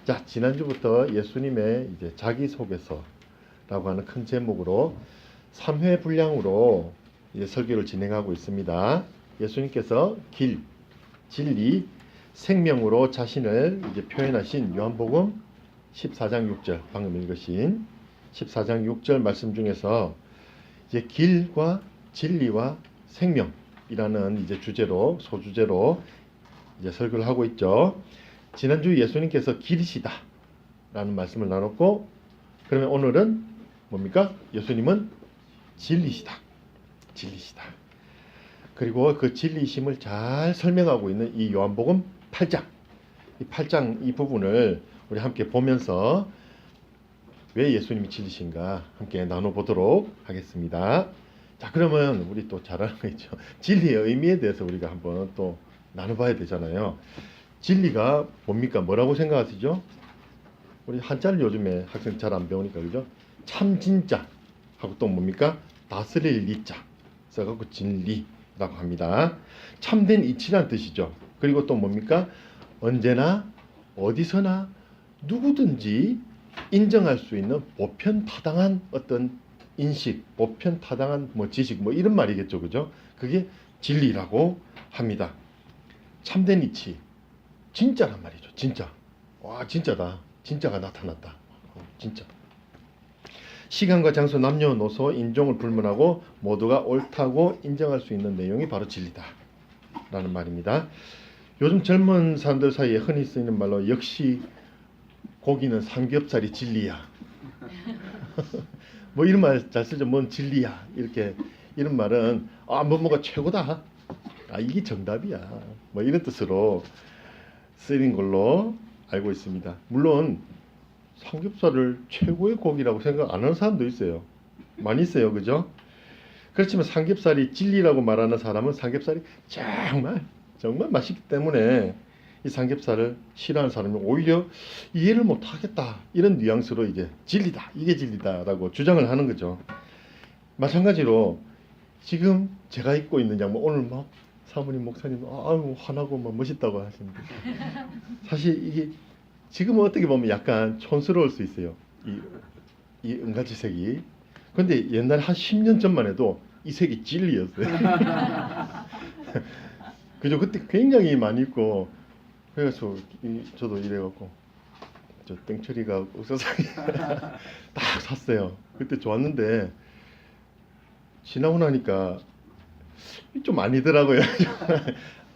자, 지난주부터 예수님의 이제 자기소개서라고 하는 큰 제목으로 3회 분량으로 이제 설교를 진행하고 있습니다. 예수님께서 길, 진리, 생명으로 자신을 이제 표현하신 요한복음 14장 6절, 방금 읽으신 14장 6절 말씀 중에서 이제 길과 진리와 생명이라는 이제 주제로, 소주제로 이제 설교를 하고 있죠. 지난주 예수님께서 길이시다 라는 말씀을 나눴고, 그러면 오늘은 뭡니까? 예수님은 진리시다. 진리시다. 그리고 그 진리심을 잘 설명하고 있는 이 요한복음 8장, 이 8장 이 부분을 우리 함께 보면서 왜 예수님이 진리신가 함께 나눠보도록 하겠습니다. 자, 그러면 우리 또 잘 아는 거 있죠. 진리의 의미에 대해서 우리가 한번 또 나눠봐야 되잖아요. 진리가 뭡니까? 뭐라고 생각하시죠? 우리 한자를 요즘에 학생 잘 안 배우니까, 그죠? 참 진짜 하고 또 뭡니까? 다스릴 이자 써갖고 진리라고 합니다. 참된 이치란 뜻이죠. 그리고 또 뭡니까? 언제나 어디서나 누구든지 인정할 수 있는 보편타당한 어떤 인식, 보편타당한 뭐 지식, 뭐 이런 말이겠죠, 그죠? 그게 진리라고 합니다. 참된 이치, 진짜란 말이죠. 진짜. 와, 진짜다. 진짜가 나타났다. 진짜. 시간과 장소, 남녀노소, 인종을 불문하고 모두가 옳다고 인정할 수 있는 내용이 바로 진리다 라는 말입니다. 요즘 젊은 사람들 사이에 흔히 쓰이는 말로 역시 고기는 삼겹살이 진리야. 뭐 이런 말 잘 쓰죠. 뭔 진리야. 이렇게 이런 말은 뭐가 최고다. 이게 정답이야. 뭐 이런 뜻으로 쓰이는 걸로 알고 있습니다. 물론 삼겹살을 최고의 고기라고 생각 안 하는 사람도 있어요. 많이 있어요. 그죠? 그렇지만 삼겹살이 진리라고 말하는 사람은 삼겹살이 정말 맛있기 때문에 이 삼겹살을 싫어하는 사람이 오히려 이해를 못 하겠다. 이런 뉘앙스로 이제 진리다. 이게 진리다라고 주장을 하는 거죠. 마찬가지로 지금 제가 입고 있는 양말, 오늘 막 사모님, 목사님 환하고 막 멋있다고 하시는데, 사실 이게 지금은 어떻게 보면 약간 촌스러울 수 있어요. 이 은갈치 색이. 근데 옛날에 한 10년 전만 해도 이 색이 진리였어요. 그죠? 그때 굉장히 많이 입고, 그래서 저도 이래갖고 저 땡처리가 옥사상에 딱 샀어요. 그때 좋았는데 지나고 나니까 좀 아니더라고요.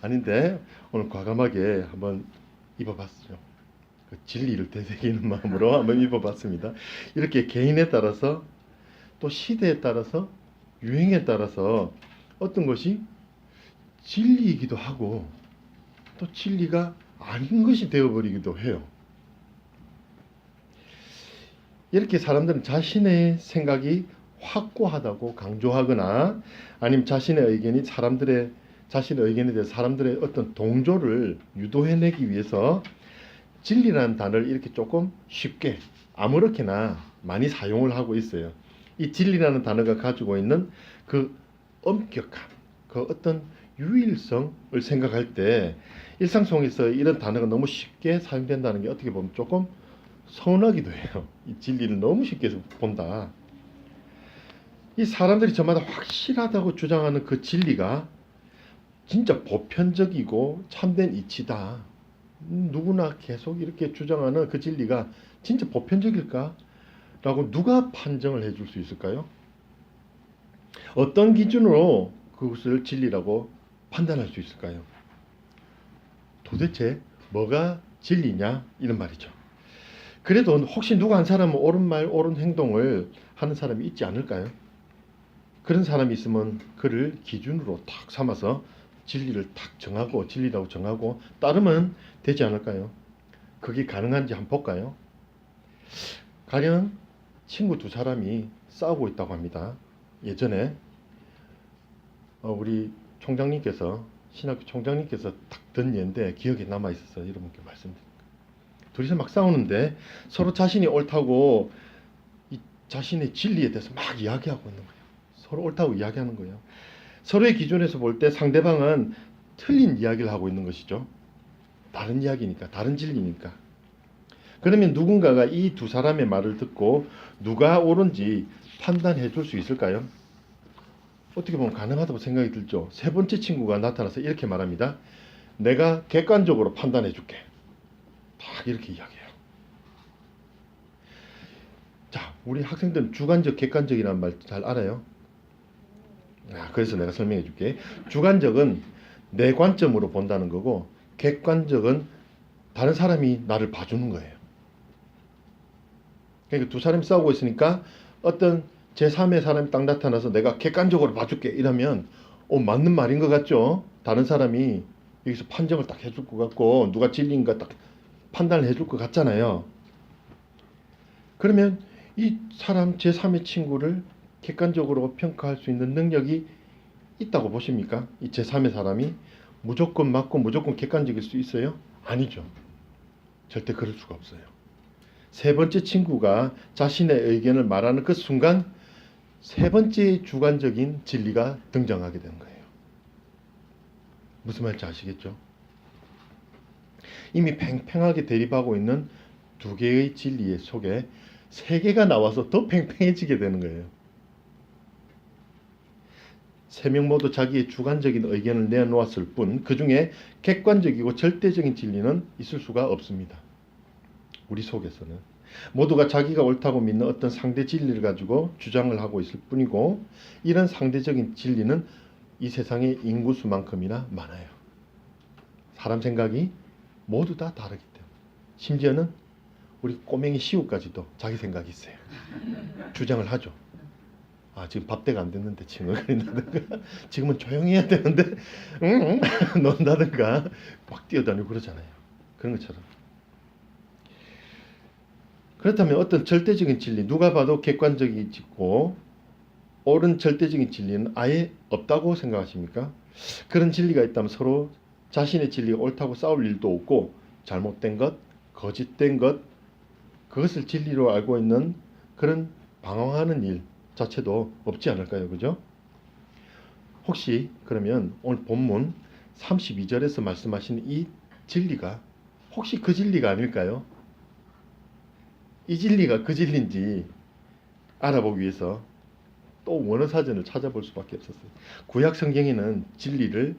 아닌데 오늘 과감하게 한번 입어봤어요. 그 진리를 되새기는 마음으로 한번 입어봤습니다. 이렇게 개인에 따라서 또 시대에 따라서 유행에 따라서 어떤 것이 진리이기도 하고 또 진리가 아닌 것이 되어버리기도 해요. 이렇게 사람들은 자신의 생각이 확고하다고 강조하거나 아니면 자신의 의견에 대해서 사람들의 어떤 동조를 유도해내기 위해서 진리라는 단어를 이렇게 조금 쉽게 아무렇게나 많이 사용을 하고 있어요. 이 진리라는 단어가 가지고 있는 그 엄격함, 그 어떤 유일성을 생각할 때 일상 속에서 이런 단어가 너무 쉽게 사용된다는 게 어떻게 보면 조금 서운하기도 해요. 이 진리를 너무 쉽게 본다. 이 사람들이 저마다 확실하다고 주장하는 그 진리가 진짜 보편적이고 참된 이치다. 누구나 계속 이렇게 주장하는 그 진리가 진짜 보편적일까? 라고 누가 판정을 해줄 수 있을까요? 어떤 기준으로 그것을 진리라고 판단할 수 있을까요? 도대체 뭐가 진리냐? 이런 말이죠. 그래도 혹시 누가 한 사람은 옳은 말, 옳은 행동을 하는 사람이 있지 않을까요? 그런 사람이 있으면 그를 기준으로 탁 삼아서 진리를 탁 정하고 진리라고 정하고 따르면 되지 않을까요? 그게 가능한지 한번 볼까요? 가령 친구 두 사람이 싸우고 있다고 합니다. 예전에 우리 총장님께서 신학교 총장님께서 딱 든 예인데 기억에 남아 있어서 여러분께 말씀드립니다. 둘이서 막 싸우는데 서로 자신이 옳다고 이 자신의 진리에 대해서 막 이야기하고 있는 거예요. 서로 옳다고 이야기하는 거예요. 서로의 기준에서 볼 때 상대방은 틀린 이야기를 하고 있는 것이죠. 다른 이야기니까, 다른 진리니까. 그러면 누군가가 이 두 사람의 말을 듣고 누가 옳은지 판단해 줄 수 있을까요? 어떻게 보면 가능하다고 생각이 들죠. 세 번째 친구가 나타나서 이렇게 말합니다. 내가 객관적으로 판단해 줄게. 딱 이렇게 이야기해요. 자, 우리 학생들은 주관적, 객관적이라는 말 잘 알아요? 그래서 내가 설명해 줄게. 주관적은 내 관점으로 본다는 거고, 객관적은 다른 사람이 나를 봐주는 거예요. 그러니까 두 사람이 싸우고 있으니까 어떤 제3의 사람이 딱 나타나서 내가 객관적으로 봐줄게 이러면 맞는 말인 것 같죠? 다른 사람이 여기서 판정을 딱 해줄 것 같고 누가 진리인가 딱 판단을 해줄 것 같잖아요. 그러면 이 사람 제3의 친구를 객관적으로 평가할 수 있는 능력이 있다고 보십니까? 이 제3의 사람이 무조건 맞고 무조건 객관적일 수 있어요? 아니죠. 절대 그럴 수가 없어요. 세 번째 친구가 자신의 의견을 말하는 그 순간 세 번째 주관적인 진리가 등장하게 되는 거예요. 무슨 말인지 아시겠죠? 이미 팽팽하게 대립하고 있는 두 개의 진리의 속에 세 개가 나와서 더 팽팽해지게 되는 거예요. 세 명 모두 자기의 주관적인 의견을 내놓았을 뿐 그 중에 객관적이고 절대적인 진리는 있을 수가 없습니다. 우리 속에서는 모두가 자기가 옳다고 믿는 어떤 상대 진리를 가지고 주장을 하고 있을 뿐이고 이런 상대적인 진리는 이 세상의 인구수만큼이나 많아요. 사람 생각이 모두 다 다르기 때문에 심지어는 우리 꼬맹이 시우까지도 자기 생각이 있어요. 주장을 하죠. 지금 밥대가 안 됐는데 칭얼거린다든가 지금은 조용히 해야 되는데 논다든가 막 뛰어다니고 그러잖아요. 그런 것처럼 그렇다면 어떤 절대적인 진리, 누가 봐도 객관적이고 옳은 절대적인 진리는 아예 없다고 생각하십니까? 그런 진리가 있다면 서로 자신의 진리가 옳다고 싸울 일도 없고 잘못된 것, 거짓된 것, 그것을 진리로 알고 있는 그런 방황하는 일 자체도 없지 않을까요? 그죠? 혹시 그러면 오늘 본문 32절에서 말씀하신 이 진리가 혹시 그 진리가 아닐까요? 이 진리가 그 진리인지 알아보기 위해서 또 원어사전을 찾아볼 수밖에 없었어요. 구약 성경에는 진리를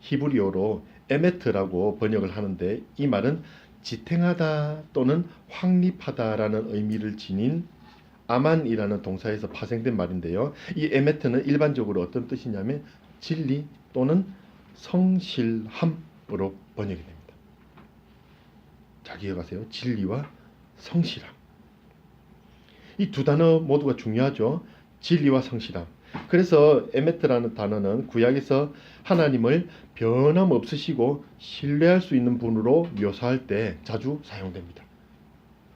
히브리어로 에메트라고 번역을 하는데 이 말은 지탱하다 또는 확립하다라는 의미를 지닌 아만이라는 동사에서 파생된 말인데요. 이 에메트는 일반적으로 어떤 뜻이냐면 진리 또는 성실함으로 번역이 됩니다. 잘 기억하세요. 진리와 성실함. 이 두 단어 모두가 중요하죠. 진리와 성실함. 그래서 에메트라는 단어는 구약에서 하나님을 변함없으시고 신뢰할 수 있는 분으로 묘사할 때 자주 사용됩니다.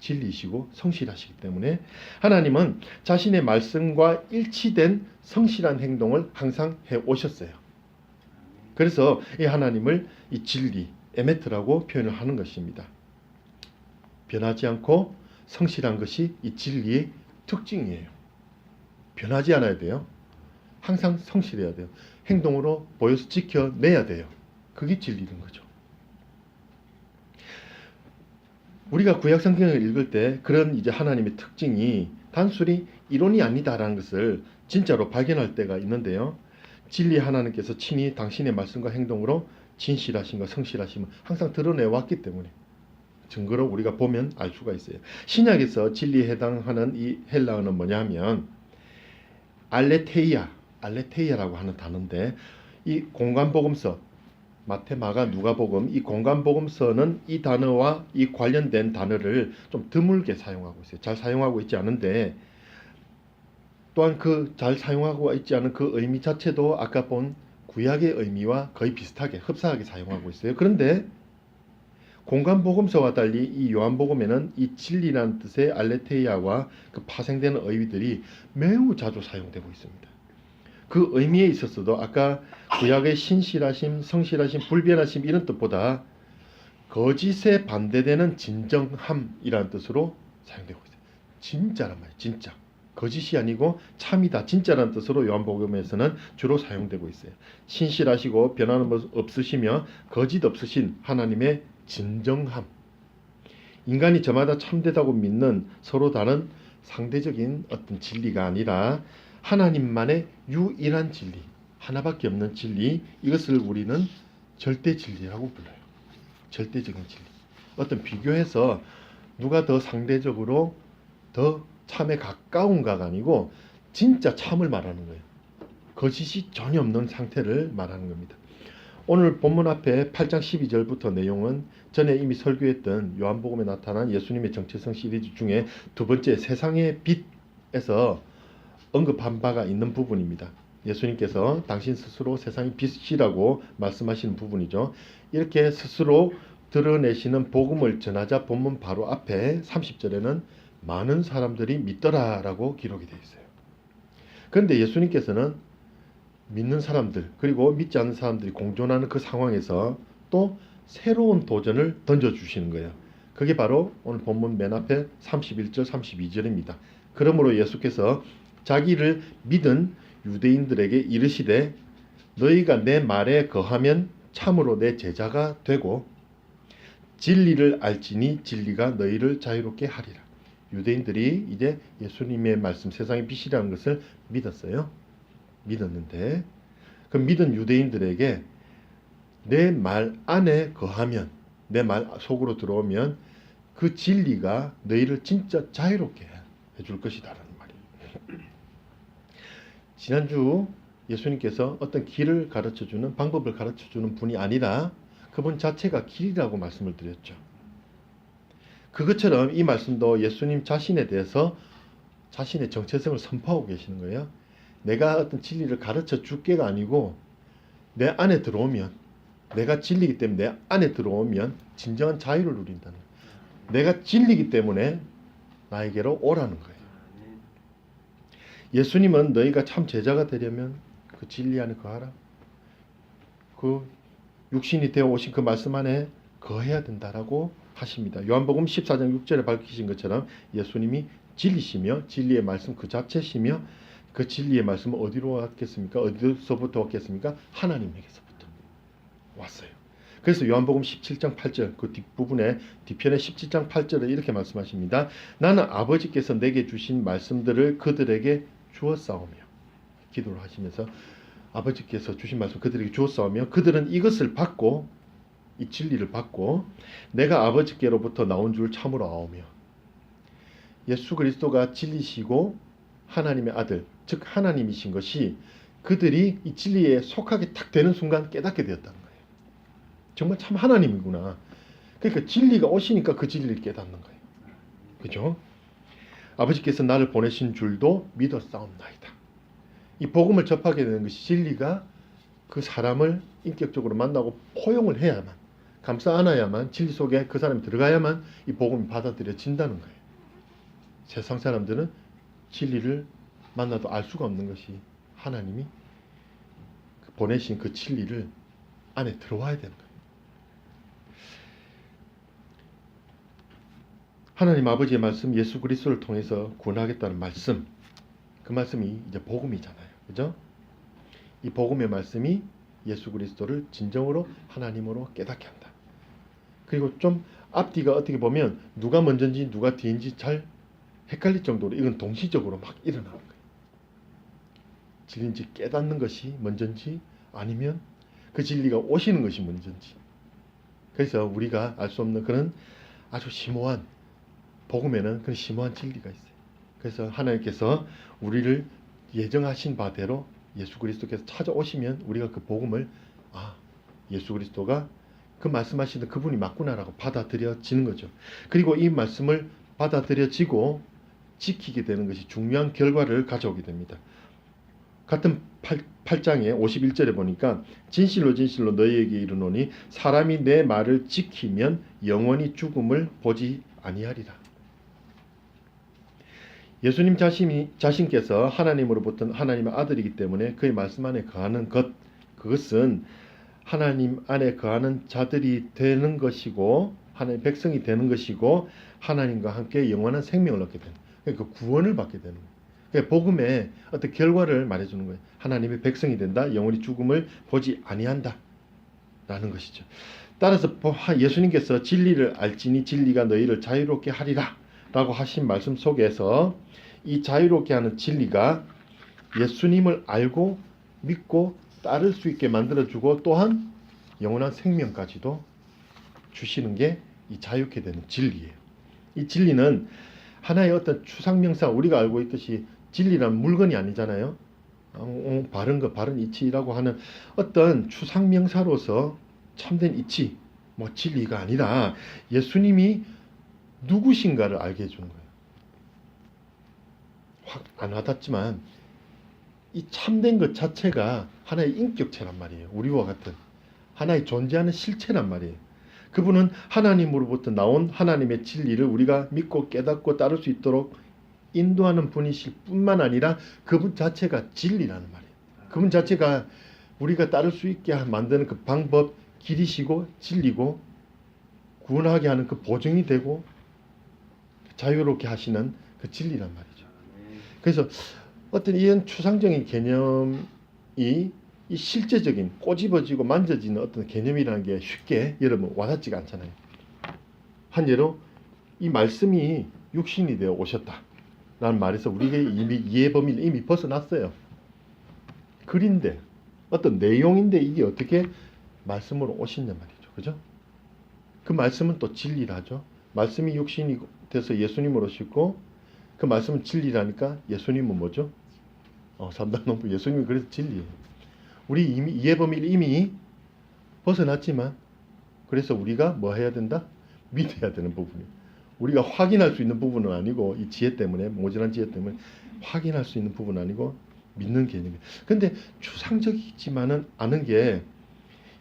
진리이시고 성실하시기 때문에 하나님은 자신의 말씀과 일치된 성실한 행동을 항상 해 오셨어요. 그래서 이 하나님을 이 진리, 에메트라고 표현을 하는 것입니다. 변하지 않고 성실한 것이 이 진리의 특징이에요. 변하지 않아야 돼요. 항상 성실해야 돼요. 행동으로 보여서 지켜내야 돼요. 그게 진리인 거죠. 우리가 구약 성경을 읽을 때 그런 이제 하나님의 특징이 단순히 이론이 아니다라는 것을 진짜로 발견할 때가 있는데요. 진리 하나님께서 친히 당신의 말씀과 행동으로 진실하신과 성실하심을 항상 드러내 왔기 때문에 증거로 우리가 보면 알 수가 있어요. 신약에서 진리에 해당하는 이 헬라어는 뭐냐 하면 알레테이아라고 하는 단어인데 이 공관복음서 마태, 마가, 누가복음 이 공관복음서는 이 단어와 이 관련된 단어를 좀 드물게 사용하고 있어요. 잘 사용하고 있지 않은데 또한 그 잘 사용하고 있지 않은 그 의미 자체도 아까 본 구약의 의미와 거의 비슷하게 흡사하게 사용하고 있어요. 그런데 공관복음서와 달리 이 요한복음에는 이 진리라는 뜻의 알레테이아와 그 파생되는 의미들이 매우 자주 사용되고 있습니다. 그 의미에 있어서도 아까 구약의 신실하심, 성실하심, 불변하심 이런 뜻보다 거짓에 반대되는 진정함이라는 뜻으로 사용되고 있어요. 진짜란 말이에요. 진짜. 거짓이 아니고 참이다, 진짜라는 뜻으로 요한복음에서는 주로 사용되고 있어요. 신실하시고 변함없으시며 거짓 없으신 하나님의 진정함. 인간이 저마다 참되다고 믿는 서로 다른 상대적인 어떤 진리가 아니라 하나님만의 유일한 진리, 하나밖에 없는 진리, 이것을 우리는 절대 진리라고 불러요. 절대적인 진리. 어떤 비교해서 누가 더 상대적으로 더 참에 가까운가가 아니고 진짜 참을 말하는 거예요. 거짓이 전혀 없는 상태를 말하는 겁니다. 오늘 본문 앞에 8장 12절부터 내용은 전에 이미 설교했던 요한복음에 나타난 예수님의 정체성 시리즈 중에 두 번째 세상의 빛에서 언급한 바가 있는 부분입니다. 예수님께서 당신 스스로 세상의 빛이라고 말씀하시는 부분이죠. 이렇게 스스로 드러내시는 복음을 전하자 본문 바로 앞에 30절에는 많은 사람들이 믿더라라고 기록이 되어 있어요. 그런데 예수님께서는 믿는 사람들 그리고 믿지 않는 사람들이 공존하는 그 상황에서 또 새로운 도전을 던져주시는 거예요. 그게 바로 오늘 본문 맨 앞에 31절 32절입니다. 그러므로 예수께서 자기를 믿은 유대인들에게 이르시되 너희가 내 말에 거하면 참으로 내 제자가 되고 진리를 알지니 진리가 너희를 자유롭게 하리라. 유대인들이 이제 예수님의 말씀 세상의 빛이라는 것을 믿었어요. 믿었는데 그 믿은 유대인들에게 내 말 안에 거하면 내 말 속으로 들어오면 그 진리가 너희를 진짜 자유롭게 해줄 것이다라는 말이에요. 지난주 예수님께서 어떤 길을 가르쳐주는 방법을 가르쳐주는 분이 아니라 그분 자체가 길이라고 말씀을 드렸죠. 그것처럼 이 말씀도 예수님 자신에 대해서 자신의 정체성을 선포하고 계시는 거예요. 내가 어떤 진리를 가르쳐 줄게가 아니고 내 안에 들어오면 내가 진리이기 때문에 내 안에 들어오면 진정한 자유를 누린다는 거예요. 내가 진리이기 때문에 나에게로 오라는 거예요. 예수님은 너희가 참 제자가 되려면 그 진리 안에 거하라. 그 육신이 되어 오신 그 말씀 안에 거해야 된다라고 하십니다. 요한복음 14장 6절에 밝히신 것처럼 예수님이 진리시며 진리의 말씀 그 자체시며 그 진리의 말씀은 어디로 왔겠습니까? 어디서부터 왔겠습니까? 하나님에게서부터 왔어요. 그래서 요한복음 17장 8절 그 뒷부분에 뒤편에 17장 8절에 이렇게 말씀하십니다. 나는 아버지께서 내게 주신 말씀들을 그들에게 주었사오며 기도를 하시면서 아버지께서 주신 말씀 그들에게 주었사오며 그들은 이것을 받고 이 진리를 받고 내가 아버지께로부터 나온 줄 참으로 아오며 예수 그리스도가 진리시고 하나님의 아들 즉 하나님이신 것이 그들이 이 진리에 속하게 탁 되는 순간 깨닫게 되었다는 거예요. 정말 참 하나님이구나. 그러니까 진리가 오시니까 그 진리를 깨닫는 거예요. 그죠? 아버지께서 나를 보내신 줄도 믿어 싸움나이다. 이 복음을 접하게 되는 것이 진리가 그 사람을 인격적으로 만나고 포용을 해야만 감싸 안아야만 진리 속에 그 사람이 들어가야만 이 복음이 받아들여진다는 거예요. 세상 사람들은 진리를 만나도 알 수가 없는 것이 하나님이 보내신 그 진리를 안에 들어와야 되는 거예요. 하나님 아버지의 말씀 예수 그리스도를 통해서 구원하겠다는 말씀 그 말씀이 이제 복음이잖아요. 그죠? 이 복음의 말씀이 예수 그리스도를 진정으로 하나님으로 깨닫게 한다. 그리고 좀 앞뒤가 어떻게 보면 누가 먼저인지 누가 뒤인지 잘 헷갈릴 정도로 이건 동시적으로 막 일어나는 거예요. 진리인지 깨닫는 것이 먼저인지 아니면 그 진리가 오시는 것이 먼저인지. 그래서 우리가 알 수 없는 그런 아주 심오한 복음에는 그런 심오한 진리가 있어요. 그래서 하나님께서 우리를 예정하신 바대로 예수 그리스도께서 찾아오시면 우리가 그 복음을 예수 그리스도가 그 말씀하시는 그분이 맞구나라고 받아들여지는 거죠. 그리고 이 말씀을 받아들여지고 지키게 되는 것이 중요한 결과를 가져오게 됩니다. 같은 8장에 51절에 보니까 진실로 진실로 너희에게 이르노니 사람이 내 말을 지키면 영원히 죽음을 보지 아니하리라. 예수님 자신께서 하나님으로부터 하나님의 아들이기 때문에 그의 말씀 안에 거하는 것 그것은 하나님 안에 거하는 자들이 되는 것이고 하나님 백성이 되는 것이고 하나님과 함께 영원한 생명을 얻게 되는 그러니까 구원을 받게 되는 거예요. 그러니까 복음의 어떤 결과를 말해주는 거예요. 하나님의 백성이 된다. 영원히 죽음을 보지 아니한다. 라는 것이죠. 따라서 예수님께서 진리를 알지니 진리가 너희를 자유롭게 하리라 라고 하신 말씀 속에서 이 자유롭게 하는 진리가 예수님을 알고 믿고 따를 수 있게 만들어주고 또한 영원한 생명까지도 주시는 게 이 자유케 되는 진리예요. 이 진리는 하나의 어떤 추상명사, 우리가 알고 있듯이 진리란 물건이 아니잖아요. 바른 것, 바른 이치라고 하는 어떤 추상명사로서 참된 이치, 진리가 아니라 예수님이 누구신가를 알게 해주는 거예요. 확 안 와닿지만 이 참된 것 자체가 하나의 인격체란 말이에요. 우리와 같은 하나의 존재하는 실체란 말이에요. 그분은 하나님으로부터 나온 하나님의 진리를 우리가 믿고 깨닫고 따를 수 있도록 인도하는 분이실 뿐만 아니라 그분 자체가 진리라는 말이에요. 그분 자체가 우리가 따를 수 있게 만드는 그 방법, 길이시고 진리고 구원하게 하는 그 보증이 되고 자유롭게 하시는 그 진리란 말이죠. 그래서 어떤 이런 추상적인 개념이 이 실제적인 꼬집어지고 만져지는 어떤 개념이라는 게 쉽게 여러분 와닿지가 않잖아요. 한 예로 이 말씀이 육신이 되어 오셨다 라는 말에서 우리가 이미 이해 범위를 이미 벗어났어요. 글인데 어떤 내용인데 이게 어떻게 말씀으로 오시냐 말이죠. 그죠? 그 말씀은 또 진리라죠. 말씀이 육신이 돼서 예수님으로 오시고 그 말씀은 진리라니까 예수님은 뭐죠? 삼단농부 예수님이 그래서 진리예요. 우리 이미 이해 범위를 이미 벗어났지만 그래서 우리가 뭐 해야 된다? 믿어야 되는 부분이에요. 우리가 확인할 수 있는 부분은 아니고 이 지혜 때문에 모자란 지혜 때문에 확인할 수 있는 부분은 아니고 믿는 개념이에요. 근데 추상적이지만은 않은 게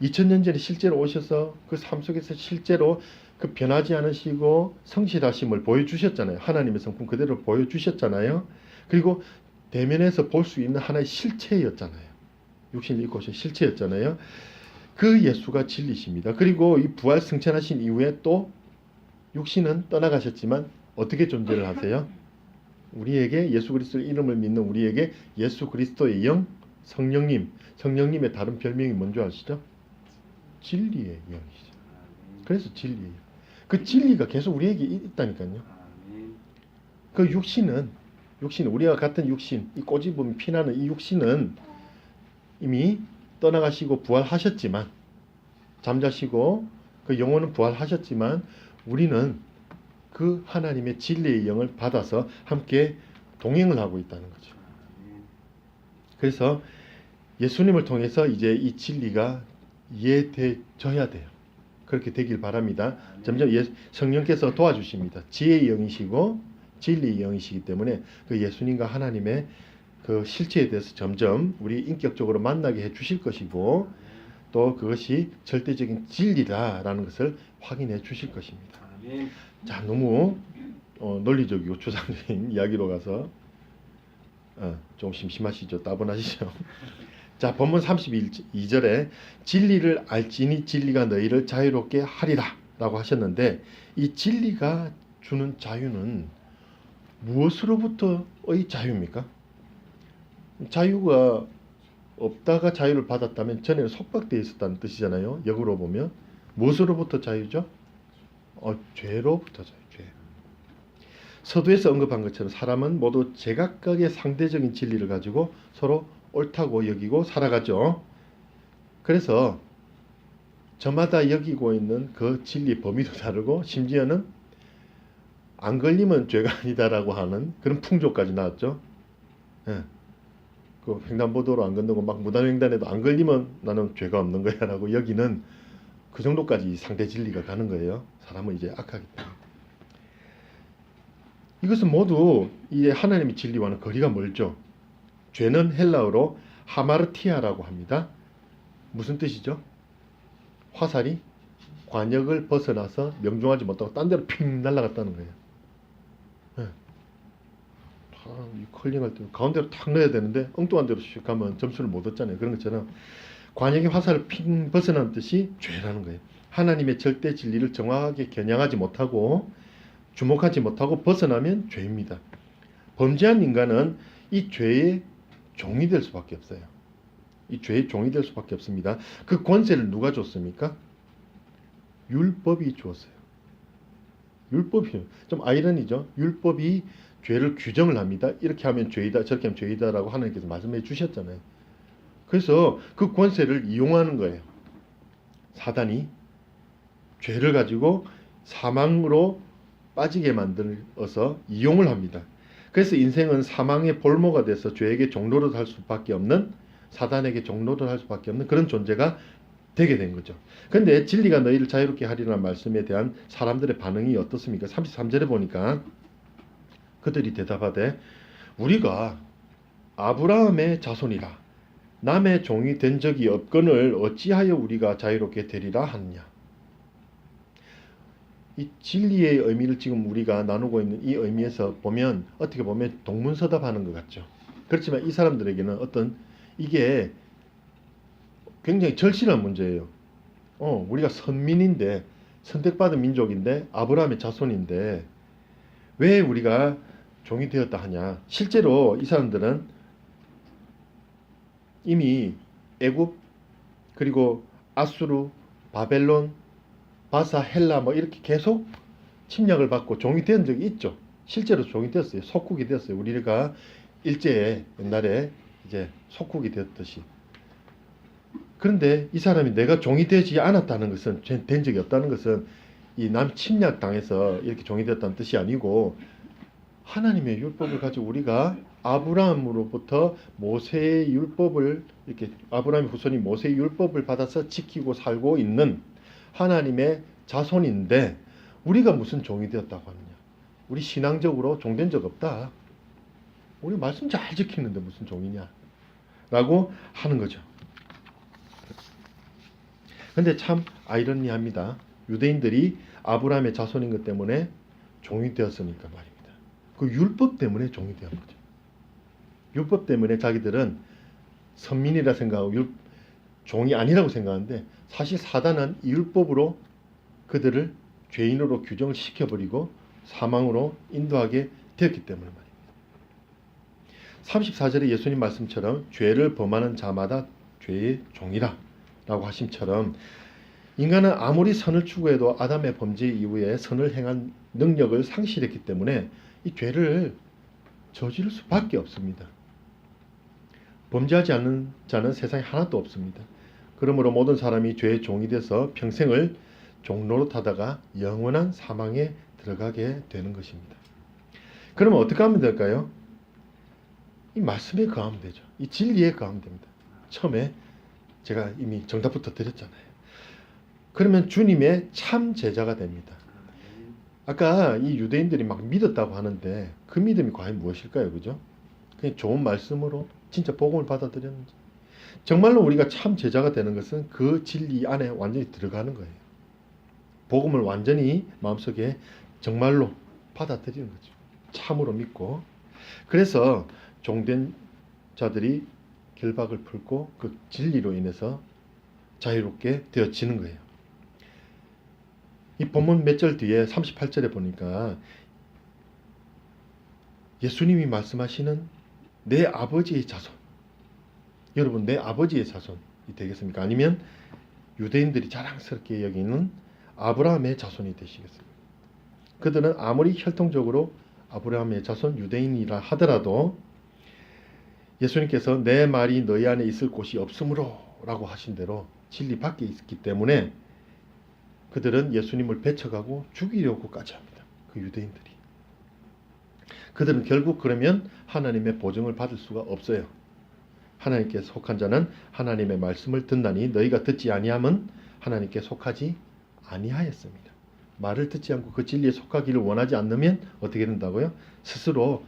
2000년 전에 실제로 오셔서 그 삶 속에서 실제로 그 변하지 않으시고 성실하심을 보여주셨잖아요. 하나님의 성품 그대로 보여주셨잖아요. 그리고 대면에서 볼 수 있는 하나의 실체였잖아요. 육신을 입고 오신 실체였잖아요. 그 예수가 진리십니다. 그리고 이 부활 승천하신 이후에 또 육신은 떠나가셨지만 어떻게 존재를 하세요? 우리에게 예수 그리스도의 이름을 믿는 우리에게 예수 그리스도의 영, 성령님의 다른 별명이 뭔지 아시죠? 진리의 영이시죠. 그래서 진리예요. 그 진리가 계속 우리에게 있다니까요. 그 육신은 우리와 같은 육신, 이 꼬집음이 피나는 이 육신은 이미 떠나가시고 부활하셨지만 잠자시고 그 영혼은 부활하셨지만 우리는 그 하나님의 진리의 영을 받아서 함께 동행을 하고 있다는 거죠. 그래서 예수님을 통해서 이제 이 진리가 이해되어야 돼요. 그렇게 되길 바랍니다. 점점 성령께서 도와주십니다. 지혜의 영이시고 진리의 영이시기 때문에 그 예수님과 하나님의 그 실체에 대해서 점점 우리 인격적으로 만나게 해 주실 것이고 또 그것이 절대적인 진리다라는 것을 확인해 주실 것입니다. 자, 너무 논리적이고 추상적인 이야기로 가서 좀 심심하시죠? 따분하시죠? 자, 본문 32절에 진리를 알지니 진리가 너희를 자유롭게 하리라 라고 하셨는데 이 진리가 주는 자유는 무엇으로부터의 자유입니까? 자유가 없다가 자유를 받았다면 전에는 속박되어 있었다는 뜻이잖아요. 역으로 보면 무엇으로부터 자유죠? 죄로부터 자유. 죄. 서두에서 언급한 것처럼 사람은 모두 제각각의 상대적인 진리를 가지고 서로 옳다고 여기고 살아가죠. 그래서 저마다 여기고 있는 그 진리 범위도 다르고 심지어는 안 걸리면 죄가 아니다라고 하는 그런 풍조까지 나왔죠. 예. 그 횡단보도로 안 건너고 막 무단횡단에도 안 걸리면 나는 죄가 없는 거야 라고 여기는 그 정도까지 상대 진리가 가는 거예요. 사람은 이제 악하기 때문에. 이것은 모두 이 하나님의 진리와는 거리가 멀죠. 죄는 헬라어로 하마르티아라고 합니다. 무슨 뜻이죠? 화살이 관역을 벗어나서 명중하지 못하고 딴 데로 핑 날아갔다는 거예요. 네. 이 컬링할 때 가운데로 탁 넣어야 되는데 엉뚱한 데로 슉 가면 점수를 못 얻잖아요. 그런 것처럼 관역의 화살을 핑 벗어나는 뜻이 죄라는 거예요. 하나님의 절대 진리를 정확하게 겨냥하지 못하고 주목하지 못하고 벗어나면 죄입니다. 범죄한 인간은 이 죄의 종이 될 수밖에 없어요. 이 죄의 종이 될 수밖에 없습니다. 그 권세를 누가 줬습니까? 율법이 주었어요. 율법이요. 좀 아이러니죠. 율법이 죄를 규정을 합니다. 이렇게 하면 죄이다, 저렇게 하면 죄이다라고 하나님께서 말씀해 주셨잖아요. 그래서 그 권세를 이용하는 거예요. 사단이 죄를 가지고 사망으로 빠지게 만들어서 이용을 합니다. 그래서 인생은 사망의 볼모가 돼서 죄에게 종로를 할 수밖에 없는, 사단에게 종로를 할 수밖에 없는 그런 존재가 되게 된 거죠. 그런데 진리가 너희를 자유롭게 하리라는 말씀에 대한 사람들의 반응이 어떻습니까? 33절에 보니까 그들이 대답하되 우리가 아브라함의 자손이라 남의 종이 된 적이 없거늘 어찌하여 우리가 자유롭게 되리라 하느냐. 이 진리의 의미를 지금 우리가 나누고 있는 이 의미에서 보면 어떻게 보면 동문서답하는 것 같죠. 그렇지만 이 사람들에게는 어떤 이게 굉장히 절실한 문제예요. 우리가 선민인데 선택받은 민족인데 아브라함의 자손인데 왜 우리가 종이 되었다 하냐. 실제로 이 사람들은 이미 애굽 그리고 아수르, 바벨론, 바사, 헬라 뭐 이렇게 계속 침략을 받고 종이 된 적이 있죠. 실제로 종이 되었어요. 속국이 되었어요. 우리가 일제에 옛날에 이제 속국이 되었듯이. 그런데 이 사람이 내가 종이 되지 않았다는 것은, 된 적이 없다는 것은 이 남 침략 당해서 이렇게 종이 되었다는 뜻이 아니고 하나님의 율법을 가지고 우리가 아브라함으로부터 모세의 율법을 이렇게 아브라함의 후손이 모세의 율법을 받아서 지키고 살고 있는 하나님의 자손인데 우리가 무슨 종이 되었다고 하느냐. 우리 신앙적으로 종된 적 없다. 우리 말씀 잘 지키는데 무슨 종이냐 라고 하는 거죠. 근데 참 아이러니합니다. 유대인들이 아브라함의 자손인 것 때문에 종이 되었으니까 말입니다. 그 율법 때문에 종이 되었는 거죠. 율법 때문에 자기들은 선민이라 생각하고 종이 아니라고 생각하는데 사실 사단은 이 율법으로 그들을 죄인으로 규정을 시켜버리고 사망으로 인도하게 되었기 때문에 말입니다. 34절에 예수님 말씀처럼 죄를 범하는 자마다 죄의 종이라 라고 하심처럼 인간은 아무리 선을 추구해도 아담의 범죄 이후에 선을 행한 능력을 상실했기 때문에 이 죄를 저지를 수밖에 없습니다. 범죄하지 않는 자는 세상에 하나도 없습니다. 그러므로 모든 사람이 죄의 종이 돼서 평생을 종노릇하다가 영원한 사망에 들어가게 되는 것입니다. 그러면 어떻게 하면 될까요? 이 말씀에 거하면 되죠. 이 진리에 거하면 됩니다. 처음에 제가 이미 정답부터 드렸잖아요. 그러면 주님의 참 제자가 됩니다. 아까 이 유대인들이 막 믿었다고 하는데 그 믿음이 과연 무엇일까요? 그죠? 그냥 좋은 말씀으로 진짜 복음을 받아들였는지. 정말로 우리가 참 제자가 되는 것은 그 진리 안에 완전히 들어가는 거예요. 복음을 완전히 마음속에 정말로 받아들이는 거죠. 참으로 믿고. 그래서 종된 자들이 결박을 풀고 그 진리로 인해서 자유롭게 되어지는 거예요. 이 본문 몇 절 뒤에 38절에 보니까 예수님이 말씀하시는 내 아버지의 자손. 여러분 내 아버지의 자손이 되겠습니까? 아니면 유대인들이 자랑스럽게 여기는 아브라함의 자손이 되시겠습니까? 그들은 아무리 혈통적으로 아브라함의 자손 유대인이라 하더라도 예수님께서 내 말이 너희 안에 있을 곳이 없으므로 라고 하신 대로 진리 밖에 있기 때문에 그들은 예수님을 배척하고 죽이려고까지 합니다. 그 유대인들이. 그들은 결국 그러면 하나님의 보증을 받을 수가 없어요. 하나님께 속한 자는 하나님의 말씀을 듣나니 너희가 듣지 아니함은 하나님께 속하지 아니하였습니다. 말을 듣지 않고 그 진리에 속하기를 원하지 않으면 어떻게 된다고요? 스스로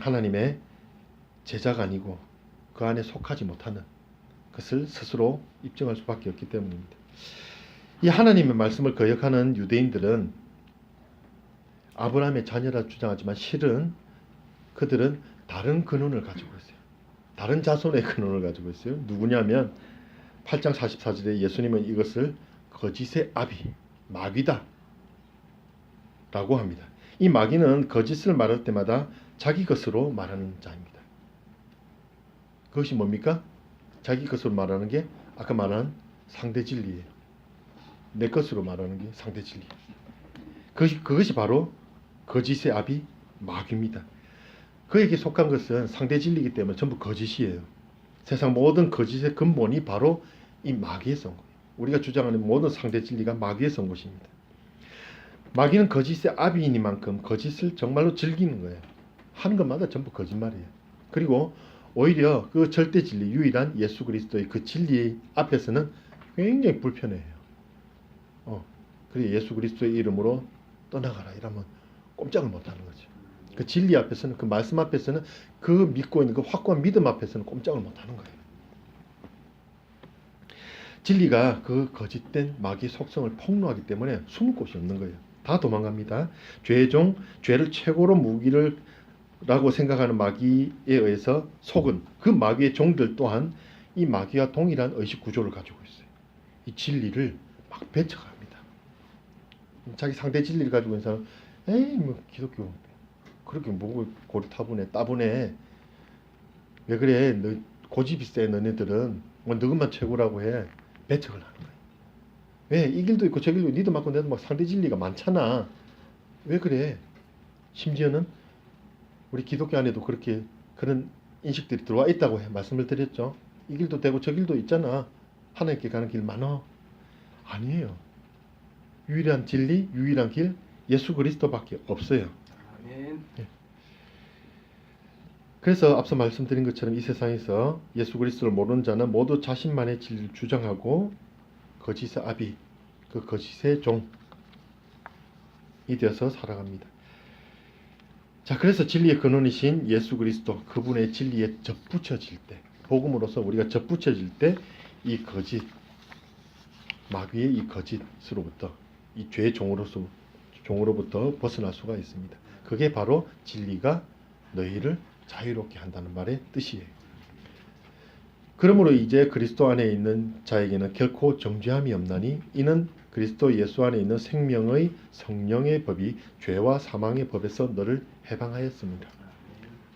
하나님의 제자가 아니고 그 안에 속하지 못하는 것을 스스로 입증할 수밖에 없기 때문입니다. 이 하나님의 말씀을 거역하는 유대인들은 아브라함의 자녀라 주장하지만 실은 그들은 다른 근원을 가지고 있어요. 다른 자손의 근원을 가지고 있어요. 누구냐면 8장 44절에 예수님은 이것을 거짓의 아비, 마귀다 라고 합니다. 이 마귀는 거짓을 말할 때마다 자기 것으로 말하는 자입니다. 그것이 뭡니까? 자기 것으로 말하는 게 아까 말한 상대 진리예요. 내 것으로 말하는 게 상대 진리. 그것이 바로 거짓의 아비 마귀입니다. 그에게 속한 것은 상대 진리이기 때문에 전부 거짓이에요. 세상 모든 거짓의 근본이 바로 이 마귀에서 온 거예요. 우리가 주장하는 모든 상대 진리가 마귀에서 온 것입니다. 마귀는 거짓의 아비이니만큼 거짓을 정말로 즐기는 거예요. 하는 것마다 전부 거짓말이에요. 그리고 오히려 그 절대 진리, 유일한 예수 그리스도의 그 진리 앞에서는 굉장히 불편해요. 그리고 예수 그리스도의 이름으로 떠나가라 이러면 꼼짝을 못하는 거죠. 그 진리 앞에서는, 그 말씀 앞에서는, 그 믿고 있는 그 확고한 믿음 앞에서는 꼼짝을 못하는 거예요. 진리가 그 거짓된 마귀의 속성을 폭로하기 때문에 숨을 곳이 없는 거예요. 다 도망갑니다. 죄의 종, 죄를 최고로 무기를 라고 생각하는 마귀에 의해서 속은 그 마귀의 종들 또한 이 마귀와 동일한 의식 구조를 가지고 있어요. 이 진리를 막 배척합니다. 자기 상대 진리를 가지고 있는 사람, 에이 뭐 기독교 그렇게 뭐 고리 타분해 따분해, 왜 그래, 너 고집이 세, 너네들은 뭐 너것만 최고라고 해, 배척을 하는 거예요. 왜? 이 길도 있고 저 길도 있고 니도 맞고 내도 막 상대 진리가 많잖아. 왜 그래? 심지어는 우리 기독교 안에도 그렇게 그런 인식들이 들어와 있다고 말씀을 드렸죠. 이 길도 되고 저 길도 있잖아. 하나님께 가는 길 많아. 아니에요. 유일한 진리, 유일한 길, 예수 그리스도밖에 없어요. 아멘. 그래서 앞서 말씀드린 것처럼 이 세상에서 예수 그리스도를 모르는 자는 모두 자신만의 진리를 주장하고 거짓의 아비, 그 거짓의 종이 되어서 살아갑니다. 자, 그래서 진리의 근원이신 예수 그리스도, 그분의 진리에 접붙여질 때, 복음으로서 우리가 접붙여질 때 이 거짓, 마귀의 이 거짓으로부터, 이 죄의 종으로부터 벗어날 수가 있습니다. 그게 바로 진리가 너희를 자유롭게 한다는 말의 뜻이에요. 그러므로 이제 그리스도 안에 있는 자에게는 결코 정죄함이 없나니 이는 그리스도 예수 안에 있는 생명의 성령의 법이 죄와 사망의 법에서 너를 해방하였습니다.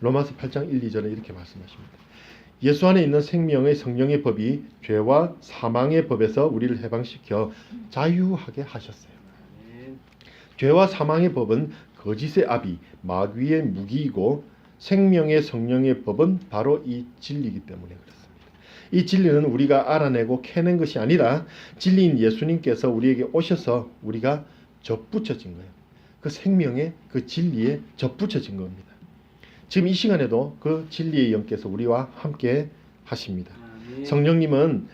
로마서 8장 1, 2절에 이렇게 말씀하십니다. 예수 안에 있는 생명의 성령의 법이 죄와 사망의 법에서 우리를 해방시켜 자유하게 하셨어요. 죄와 사망의 법은 거짓의 아비, 마귀의 무기이고 생명의 성령의 법은 바로 이 진리이기 때문에 그렇습니다. 이 진리는 우리가 알아내고 캐낸 것이 아니라 진리인 예수님께서 우리에게 오셔서 우리가 접붙여진 거예요. 그 생명의 그 진리에 접붙여진 겁니다. 지금 이 시간에도 그 진리의 영께서 우리와 함께 하십니다. 성령님은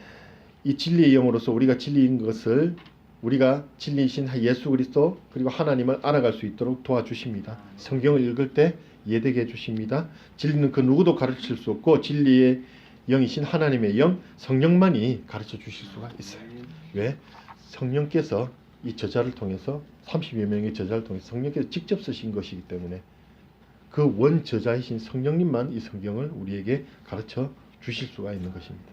이 진리의 영으로서 우리가 진리인 것을, 우리가 진리이신 예수 그리스도 그리고 하나님을 알아갈 수 있도록 도와주십니다. 성경을 읽을 때 이해되게 해주십니다. 진리는 그 누구도 가르칠 수 없고 진리의 영이신 하나님의 영, 성령만이 가르쳐 주실 수가 있어요. 왜? 성령께서 이 저자를 통해서, 30여 명의 저자를 통해서 성령께서 직접 쓰신 것이기 때문에 그 원저자이신 성령님만 이 성경을 우리에게 가르쳐 주실 수가 있는 것입니다.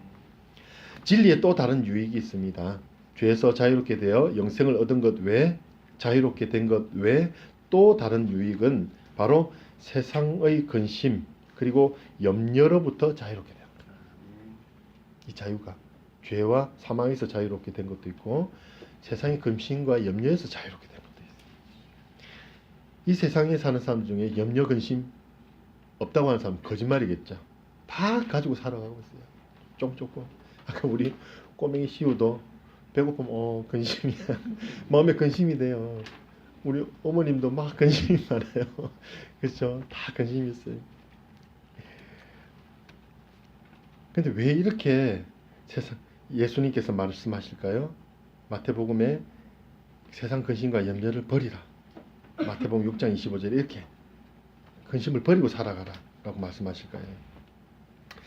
진리에 또 다른 유익이 있습니다. 죄에서 자유롭게 되어 영생을 얻은 것 외에, 자유롭게 된 것 외에 또 다른 유익은 바로 세상의 근심 그리고 염려로부터 자유롭게 됩니다. 이 자유가 죄와 사망에서 자유롭게 된 것도 있고 세상의 근심과 염려에서 자유롭게 된 것도 있어요. 이 세상에 사는 사람 중에 염려, 근심 없다고 하는 사람은 거짓말이겠죠. 다 가지고 살아가고 있어요. 조금. 아까 우리 꼬맹이 시우도 배고프면 근심이야. 마음에 근심이 돼요. 우리 어머님도 막 근심이 많아요. 그렇죠? 다 근심이 있어요. 근데 왜 이렇게 예수님께서 말씀하실까요? 마태복음에 세상 근심과 염려를 버리라. 마태복음 6장 25절에 이렇게 근심을 버리고 살아가라 라고 말씀하실까요?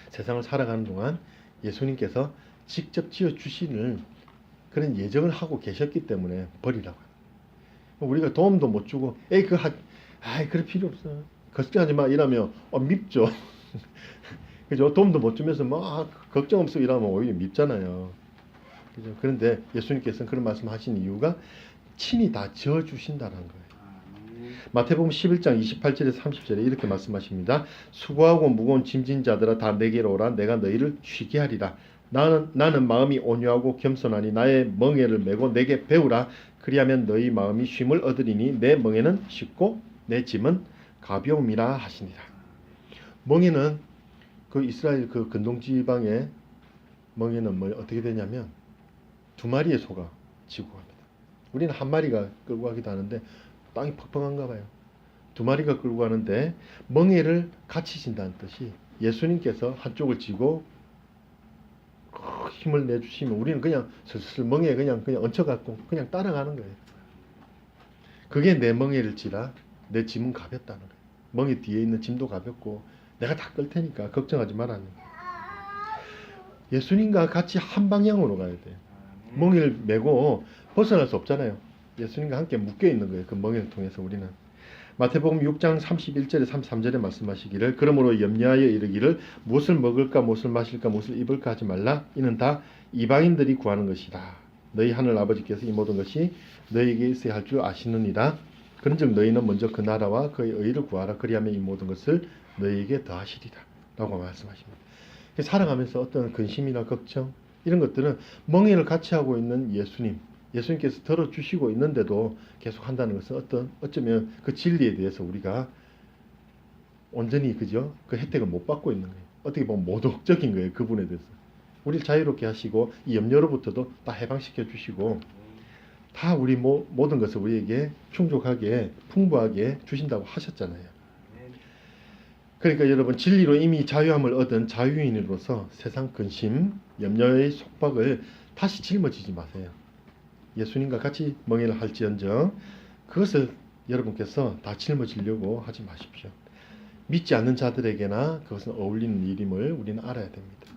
세상을 살아가는 동안 예수님께서 직접 지어주시는 그런 예정을 하고 계셨기 때문에 버리라고. 우리가 도움도 못 주고 그럴 필요 없어, 걱정하지 마 이러면 밉죠. 그죠? 도움도 못 주면서 막 걱정 없어 이러면 오히려 밉잖아요. 그죠? 그런데 예수님께서는 그런 말씀하신 이유가 친히 다 지어주신다는 거예요. 마태복음 11장 28절에서 30절에 이렇게 말씀하십니다. 수고하고 무거운 짐진 자들아 다 내게로 오라. 내가 너희를 쉬게 하리라. 나는 마음이 온유하고 겸손하니 나의 멍에를 메고 내게 배우라. 그리하면 너희 마음이 쉼을 얻으리니 내 멍에는 쉽고 내 짐은 가벼움이라 하시니라. 멍에는 그 이스라엘 그 근동 지방의 멍에는 뭐 어떻게 되냐면 두 마리의 소가 지고 갑니다. 우리는 한 마리가 끌고 가기도 하는데 땅이 퍽퍽한가 봐요. 두 마리가 끌고 가는데 멍에를 같이 진다는 뜻이 예수님께서 한쪽을 쥐고 힘을 내주시면 우리는 그냥 슬슬 멍에 그냥 얹혀갖고 그냥 따라가는 거예요. 그게 내 멍에를 지라 내 짐은 가볍다는 거예요. 멍에 뒤에 있는 짐도 가볍고 내가 다 끌 테니까 걱정하지 말라는 거예요. 예수님과 같이 한 방향으로 가야 돼요. 멍에를 메고 벗어날 수 없잖아요. 예수님과 함께 묶여 있는 거예요. 그 멍에를 통해서 우리는. 마태복음 6장 31절에 33절에 말씀하시기를 그러므로 염려하여 이르기를 무엇을 먹을까 무엇을 마실까 무엇을 입을까 하지 말라. 이는 다 이방인들이 구하는 것이다. 너희 하늘 아버지께서 이 모든 것이 너희에게 있어야 할 줄 아시느니라. 그런즉 너희는 먼저 그 나라와 그의 의를 구하라. 그리하면 이 모든 것을 너희에게 더하시리라. 라고 말씀하십니다. 살아가면서 어떤 근심이나 걱정 이런 것들은 멍에를 같이 하고 있는 예수님께서 들어주시고 있는데도 계속 한다는 것은 어쩌면 그 진리에 대해서 우리가 온전히 그 혜택을 못 받고 있는 거예요. 어떻게 보면 모독적인 거예요. 그분에 대해서. 우리를 자유롭게 하시고 이 염려로부터도 다 해방시켜 주시고 다 우리 모든 것을 우리에게 충족하게 풍부하게 주신다고 하셨잖아요. 그러니까 여러분 진리로 이미 자유함을 얻은 자유인으로서 세상 근심, 염려의 속박을 다시 짊어지지 마세요. 예수님과 같이 멍에를 할지언정 그것을 여러분께서 다 짊어지려고 하지 마십시오. 믿지 않는 자들에게나 그것은 어울리는 일임을 우리는 알아야 됩니다.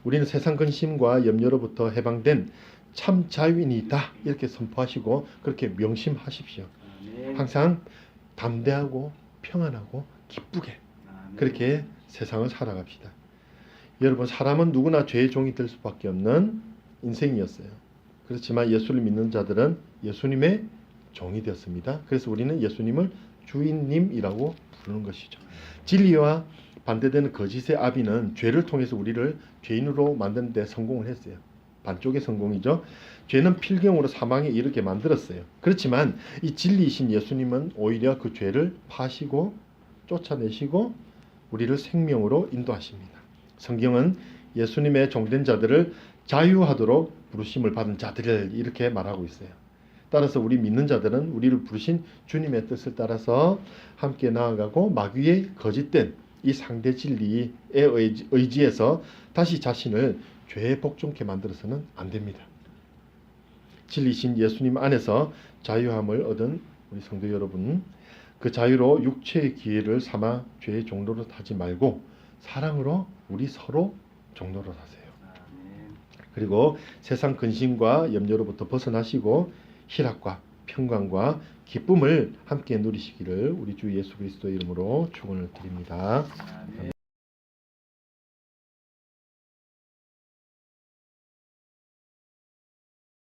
우리는 세상 근심과 염려로부터 해방된 참 자유인이다 이렇게 선포하시고 그렇게 명심하십시오. 항상 담대하고 평안하고 기쁘게 그렇게 세상을 살아갑시다. 여러분 사람은 누구나 죄의 종이 될 수밖에 없는 인생이었어요. 그렇지만 예수를 믿는 자들은 예수님의 종이 되었습니다. 그래서 우리는 예수님을 주인님이라고 부르는 것이죠. 진리와 반대되는 거짓의 아비는 죄를 통해서 우리를 죄인으로 만드는 데 성공을 했어요. 반쪽의 성공이죠. 죄는 필경으로 사망에 이르게 만들었어요. 그렇지만 이 진리이신 예수님은 오히려 그 죄를 파시고 쫓아내시고 우리를 생명으로 인도하십니다. 성경은 예수님의 종된 자들을 자유하도록 부르심을 받은 자들을 이렇게 말하고 있어요. 따라서 우리 믿는 자들은 우리를 부르신 주님의 뜻을 따라서 함께 나아가고 마귀의 거짓된 이 상대 진리에 의지해서 다시 자신을 죄에 복종케 만들어서는 안 됩니다. 진리신 예수님 안에서 자유함을 얻은 우리 성도 여러분, 그 자유로 육체의 기회를 삼아 죄의 종로로 하지 말고 사랑으로 우리 서로 종로로 하세요. 그리고 세상 근심과 염려로부터 벗어나시고 희락과 평강과 기쁨을 함께 누리시기를 우리 주 예수 그리스도의 이름으로 축원을 드립니다. 아멘.